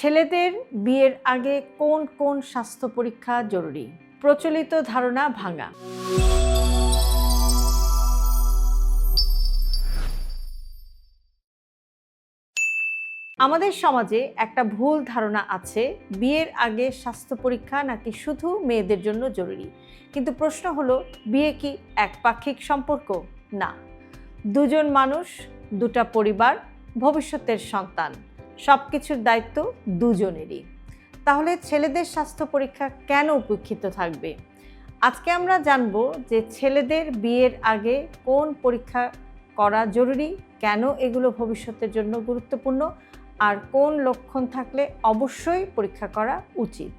ছেলেদের বিয়ের আগে কোন কোন স্বাস্থ্য পরীক্ষা জরুরি? প্রচলিত ধারণা ভাঙা। আমাদের সমাজে একটা ভুল ধারণা আছে, বিয়ের আগে স্বাস্থ্য পরীক্ষা নাকি শুধু মেয়েদের জন্য জরুরি। কিন্তু প্রশ্ন হলো, বিয়ে কি একপাক্ষিক সম্পর্ক? না, দুজন মানুষ, দুটা পরিবার, ভবিষ্যতের সন্তান, সবকিছুর দায়িত্ব দুজনেরই। তাহলে ছেলেদের স্বাস্থ্য পরীক্ষা কেন উপেক্ষিত থাকবে? আজকে আমরা জানব যে ছেলেদের বিয়ের আগে কোন পরীক্ষা করা জরুরি, কেন এগুলো ভবিষ্যতের জন্য গুরুত্বপূর্ণ, আর কোন লক্ষণ থাকলে অবশ্যই পরীক্ষা করা উচিত।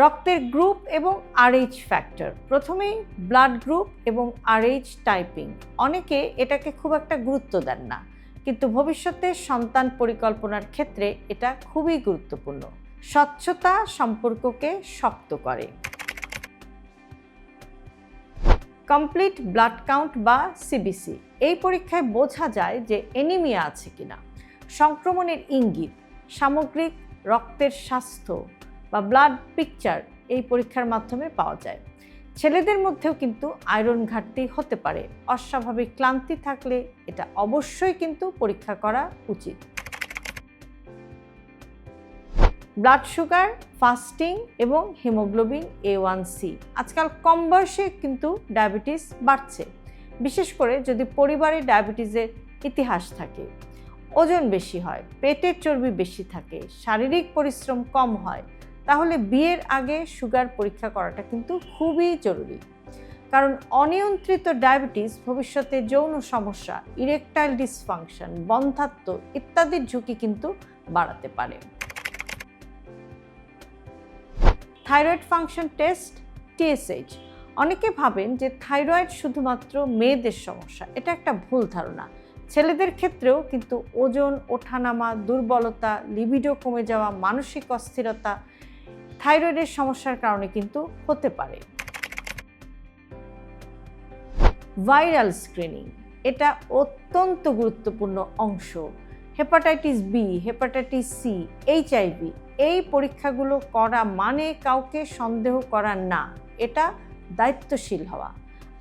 রক্তের গ্রুপ এবং RH ফ্যাক্টর। প্রথমেই ব্লাড গ্রুপ এবং RH টাইপিং। অনেকে এটাকে খুব একটা গুরুত্ব দেন না, কিন্তু ভবিষ্যতে সন্তান পরিকল্পনার ক্ষেত্রে এটা খুবই গুরুত্বপূর্ণ। স্বচ্ছতা সম্পর্ককে শক্ত করে। কমপ্লিট ব্লাড কাউন্ট বা CBC। এই পরীক্ষায় বোঝা যায় যে অ্যানিমিয়া আছে কিনা। সংক্রমণের ইঙ্গিত, সামগ্রিক রক্তের স্বাস্থ্য বা ব্লাড পিকচার এই পরীক্ষার মাধ্যমে পাওয়া যায়। ছেলেদের মধ্যেও কিন্তু আয়রন ঘাটতি হতে পারে। অস্বাভাবিক ক্লান্তি থাকলে এটা অবশ্যই কিন্তু পরীক্ষা করা উচিত। ব্লাড সুগার, ফাস্টিং এবং হিমোগ্লোবিন A1C। আজকাল কম বয়সে কিন্তু ডায়াবেটিস বাড়ছে, বিশেষ করে যদি পরিবারে ডায়াবেটিসের ইতিহাস থাকে, ওজন বেশি হয়, পেটের চর্বি বেশি থাকে, শারীরিক পরিশ্রম কম হয়, তাহলে বিয়ের আগে সুগার পরীক্ষা করাটা কিন্তু খুবই জরুরি। কারণ অনিয়ন্ত্রিত ডায়াবেটিস ভবিষ্যতে যৌন সমস্যা, ইরেকটাইল ডিসফাংশন, বন্ধ্যাত্ব ইত্যাদির ঝুঁকি কিন্তু বাড়াতে পারে। Thyroid function test, TSH। অনেকে ভাবেন যে থাইরয়েড শুধুমাত্র মেয়েদের সমস্যা। এটা একটা ভুল ধারণা। ছেলেদের ক্ষেত্রেও কিন্তু ওজন ওঠানামা, দুর্বলতা, লিবিডো কমে যাওয়া, মানসিক অস্থিরতা থাইরয়েডের সমস্যার কারণে কিন্তু হতে পারে। ভাইরাল স্ক্রিনিং, এটা অত্যন্ত গুরুত্বপূর্ণ অংশ। Hepatitis B, hepatitis C, HIV এই পরীক্ষাগুলো করা মানে কাউকে সন্দেহ করা না, এটা দায়িত্বশীল হওয়া।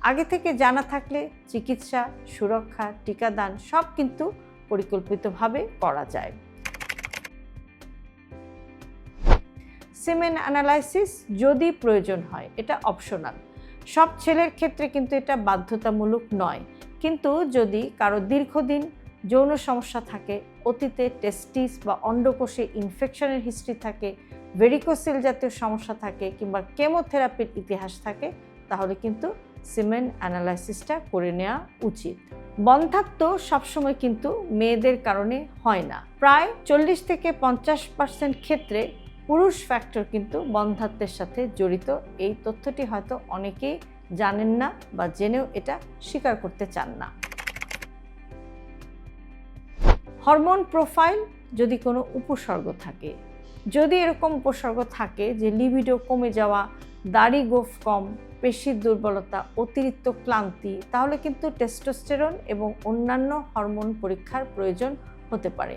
আগে থেকে জানা থাকলে চিকিৎসা, সুরক্ষা, টিকাদান সব কিন্তু পরিকল্পিতভাবে করা যায়। সিমেন অ্যানালাইসিস যদি প্রয়োজন হয়, এটা অপশনাল। সব ছেলের ক্ষেত্রে কিন্তু এটা বাধ্যতামূলক নয়, কিন্তু যদি কারো দীর্ঘদিন যৌন সমস্যা থাকে, অতীতে টেস্টিস বা অন্ডকোষে ইনফেকশনের হিস্ট্রি থাকে, ভেরিকোসিল জাতীয় সমস্যা থাকে কিংবা কেমোথেরাপির ইতিহাস থাকে, তাহলে কিন্তু সিমেন অ্যানালাইসিসটা করে নেওয়া উচিত। বন্ধ্যাত্ব সবসময় কিন্তু মেয়েদের কারণে হয় না। প্রায় 40 থেকে 50% ক্ষেত্রে পুরুষ ফ্যাক্টর কিন্তু বন্ধ্যাত্বের সাথে জড়িত। এই তথ্যটি হয়তো অনেকেই জানেন না বা জেনেও এটা স্বীকার করতে চান না। হরমোন প্রোফাইল, যদি কোনো উপসর্গ থাকে, যদি এরকম উপসর্গ থাকে যে লিবিডো কমে যাওয়া, দাড়ি গোঁফ কম, পেশির দুর্বলতা, অতিরিক্ত ক্লান্তি, তাহলে কিন্তু টেস্টোস্টেরন এবং অন্যান্য হরমোন পরীক্ষার প্রয়োজন হতে পারে।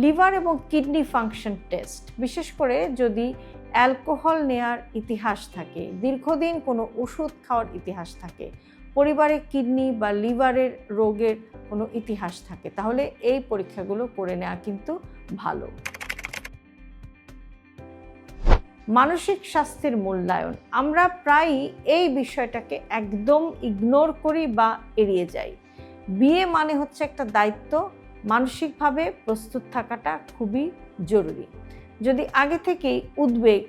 লিভার এবং কিডনি ফাংশন টেস্ট, বিশেষ করে যদি অ্যালকোহল নেয়ার ইতিহাস থাকে, দীর্ঘদিন কোনো ওষুধ খাওয়ার ইতিহাস থাকে, পরিবারে কিডনি বা লিভারের রোগের কোনো ইতিহাস থাকে, তাহলে এই পরীক্ষাগুলো করে নেওয়া কিন্তু ভালো। মানসিক স্বাস্থ্যের মূল্যায়ন, আমরা প্রায়ই এই বিষয়টাকে একদম ইগনোর করি বা এড়িয়ে যাই। বিয়ে মানে হচ্ছে একটা দায়িত্ব, মানসিকভাবে প্রস্তুত থাকাটা খুবই জরুরি। যদি আগে থেকেই উদ্বেগ,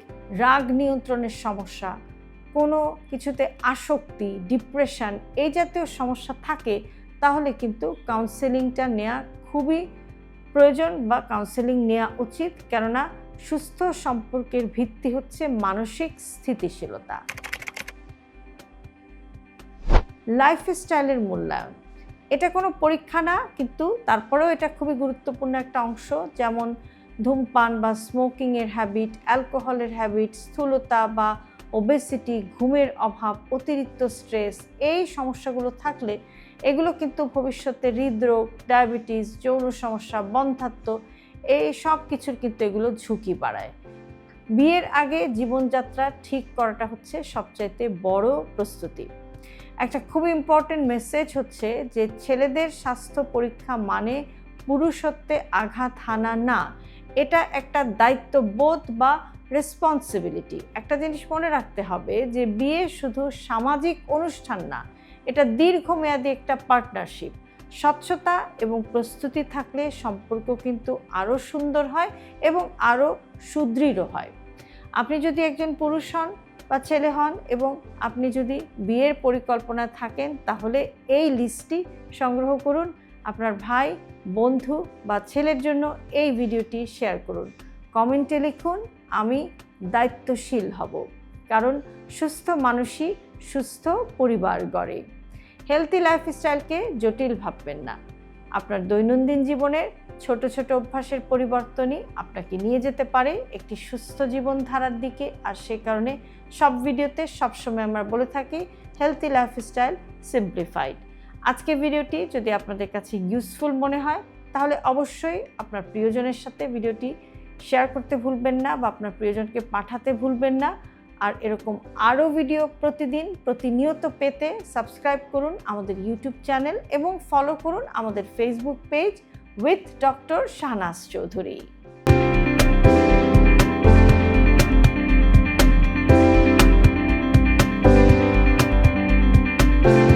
রাগ নিয়ন্ত্রণের সমস্যা, কোনো কিছুতে আসক্তি, ডিপ্রেশন এই জাতীয় সমস্যা থাকে, তাহলে কিন্তু কাউন্সেলিংটা নেওয়া খুবই প্রয়োজন বা কাউন্সেলিং নেওয়া উচিত। কেননা সুস্থ সম্পর্কের ভিত্তি হচ্ছে মানসিক স্থিতিশীলতা। লাইফস্টাইলের মূল্যায়ন, এটা কোনো পরীক্ষা না, কিন্তু তারপরেও এটা খুবই গুরুত্বপূর্ণ একটা অংশ। যেমন ধূমপান বা স্মোকিংয়ের হ্যাবিট, অ্যালকোহলের হ্যাবিট, স্থূলতা বা ওবেসিটি, ঘুমের অভাব, অতিরিক্ত স্ট্রেস এই সমস্যাগুলো থাকলে এগুলো কিন্তু ভবিষ্যতে হৃদরোগ, ডায়াবেটিস, যৌন সমস্যা, বন্ধ্যাত্ব এই সব কিছুর কিন্তু এগুলো ঝুঁকি বাড়ায়। বিয়ের আগে জীবনযাত্রা ঠিক করাটা হচ্ছে সবচাইতে বড় প্রস্তুতি। একটা খুব ইম্পর্টেন্ট মেসেজ হচ্ছে যে ছেলেদের স্বাস্থ্য পরীক্ষা মানে পুরুষত্বে আঘাত হানা না, এটা একটা দায়িত্ববোধ বা রেসপন্সিবিলিটি। একটা জিনিস মনে রাখতে হবে যে বিয়ে শুধু সামাজিক অনুষ্ঠান না, এটা দীর্ঘমেয়াদী একটা পার্টনারশিপ। স্বচ্ছতা এবং প্রস্তুতি থাকলে সম্পর্ক কিন্তু আরও সুন্দর হয় এবং আরও সুদৃঢ় হয়। আপনি যদি একজন পুরুষ হন বা ছেলে হন এবং আপনি যদি বিয়ের পরিকল্পনা থাকেন, তাহলে এই লিস্টটি সংগ্রহ করুন। আপনার ভাই, বন্ধু বা ছেলের জন্য এই ভিডিওটি শেয়ার করুন। কমেন্টে লিখুন, আমি দায়িত্বশীল হব, কারণ সুস্থ মানুষই সুস্থ পরিবার গড়ে। হেলথি লাইফস্টাইলকে জটিল ভাববেন না। আপনার দৈনন্দিন জীবনের ছোট ছোট অভ্যাসের পরিবর্তনই আপনাকে নিয়ে যেতে পারে একটি সুস্থ জীবনধারার দিকে। আর সে কারণে সব ভিডিওতে সবসময় আমরা বলে থাকি হেলথি লাইফস্টাইল সিম্পলিফাইড। আজকের ভিডিওটি যদি আপনাদের কাছে ইউজফুল মনে হয়, তাহলে অবশ্যই আপনার প্রিয়জনের সাথে ভিডিওটি শেয়ার করতে ভুলবেন না বা আপনার প্রিয়জনকে পাঠাতে ভুলবেন না। আর এরকম আরও ভিডিও প্রতিনিয়ত পেতে সাবস্ক্রাইব করুন আমাদের ইউটিউব চ্যানেল এবং ফলো করুন আমাদের Facebook page with doctor Shahnaz Chowdhury.